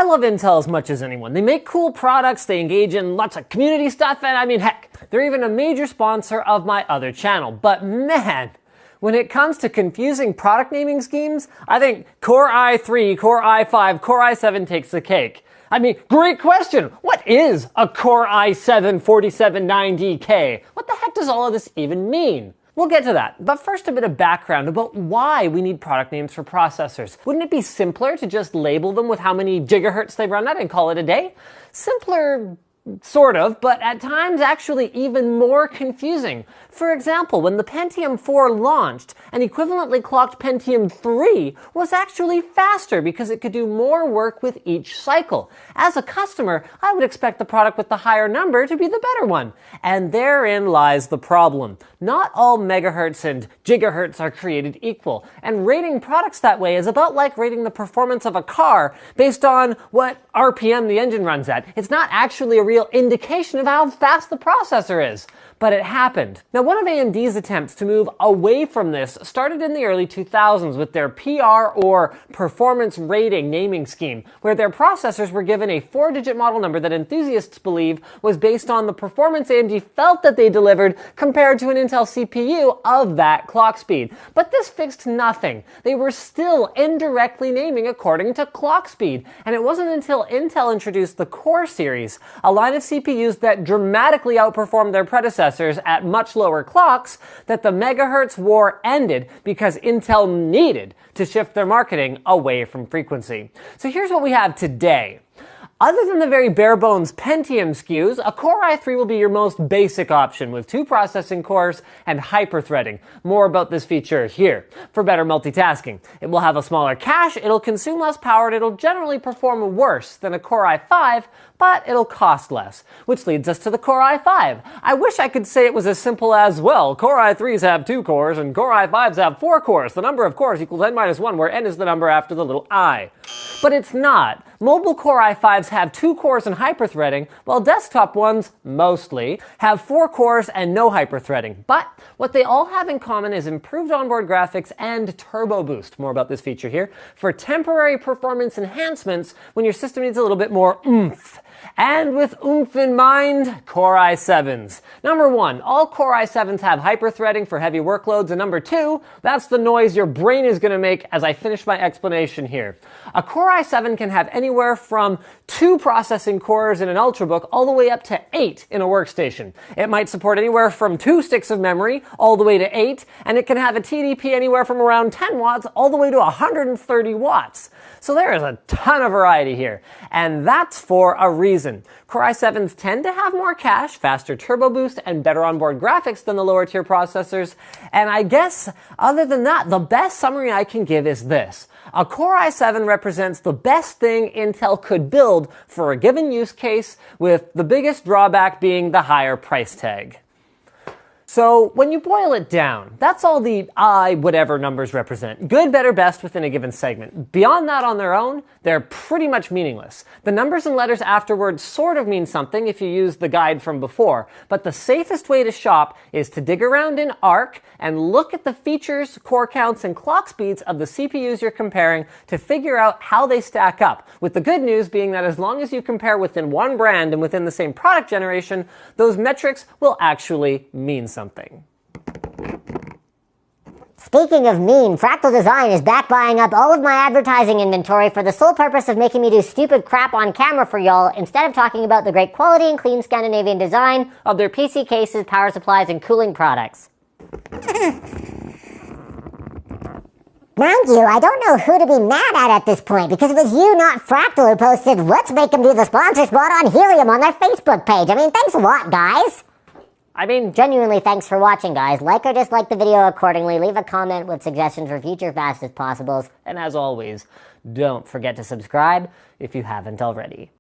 I love Intel as much as anyone. They make cool products, they engage in lots of community stuff, and I mean, heck, they're even a major sponsor of my other channel. But man, when it comes to confusing product naming schemes, I think Core i3, Core i5, Core i7 takes the cake. I mean, great question. What is a Core i7 4790K? What the heck does all of this even mean? We'll get to that, but first a bit of background about why we need product names for processors. Wouldn't it be simpler to just label them with how many gigahertz they run at and call it a day? Simpler, sort of, but at times actually even more confusing. For example, when the Pentium 4 launched, an equivalently clocked Pentium 3 was actually faster because it could do more work with each cycle. As a customer, I would expect the product with the higher number to be the better one. And therein lies the problem. Not all megahertz and gigahertz are created equal, and rating products that way is about like rating the performance of a car based on what RPM the engine runs at. It's not actually a real indication of how fast the processor is. But it happened. Now, one of AMD's attempts to move away from this started in the early 2000s with their PR or performance rating naming scheme, where their processors were given a 4-digit model number that enthusiasts believe was based on the performance AMD felt that they delivered compared to an Intel CPU of that clock speed. But this fixed nothing. They were still indirectly naming according to clock speed, and it wasn't until Intel introduced the Core series, a line of CPUs that dramatically outperformed their predecessors at much lower clocks, that the megahertz war ended because Intel needed to shift their marketing away from frequency. So here's what we have today. Other than the very bare-bones Pentium SKUs, a Core i3 will be your most basic option with 2 processing cores and hyper-threading. More about this feature here. For better multitasking, it will have a smaller cache, it'll consume less power, and it'll generally perform worse than a Core i5, but it'll cost less. Which leads us to the Core i5. I wish I could say it was as simple as, well, Core i3s have 2 cores and Core i5s have 4 cores. The number of cores equals n minus 1, where n is the number after the little I. But it's not. Mobile Core i5s have 2 cores and hyperthreading, while desktop ones, mostly, have 4 cores and no hyperthreading. But what they all have in common is improved onboard graphics and Turbo Boost, more about this feature here, for temporary performance enhancements when your system needs a little bit more oomph. And with oomph in mind, Core i7s. Number 1, all Core i7s have hyperthreading for heavy workloads, and number 2, that's the noise your brain is going to make as I finish my explanation here. A Core i7 can have anywhere from 2 processing cores in an Ultrabook all the way up to 8 in a workstation. It might support anywhere from 2 sticks of memory all the way to 8, and it can have a TDP anywhere from around 10 watts all the way to 130 watts. So there is a ton of variety here, and that's for a reason. Core i7s tend to have more cache, faster turbo boost, and better onboard graphics than the lower tier processors, and I guess, other than that, the best summary I can give is this. A Core i7 represents the best thing Intel could build for a given use case, with the biggest drawback being the higher price tag. So when you boil it down, that's all the whatever numbers represent. Good, better, best within a given segment. Beyond that on their own, they're pretty much meaningless. The numbers and letters afterwards sort of mean something if you use the guide from before, but the safest way to shop is to dig around in ARC and look at the features, core counts, and clock speeds of the CPUs you're comparing to figure out how they stack up. With the good news being that as long as you compare within one brand and within the same product generation, those metrics will actually mean something. Speaking of mean, Fractal Design is back buying up all of my advertising inventory for the sole purpose of making me do stupid crap on camera for y'all instead of talking about the great quality and clean Scandinavian design of their PC cases, power supplies, and cooling products. Mind you, I don't know who to be mad at this point, because it was you, not Fractal, who posted, "Let's make them do the sponsor spot on Helium" on their Facebook page. I mean, thanks a lot, guys. I mean, genuinely thanks for watching, guys. Like or dislike the video accordingly. Leave a comment with suggestions for future Fastest Possibles. And as always, don't forget to subscribe if you haven't already.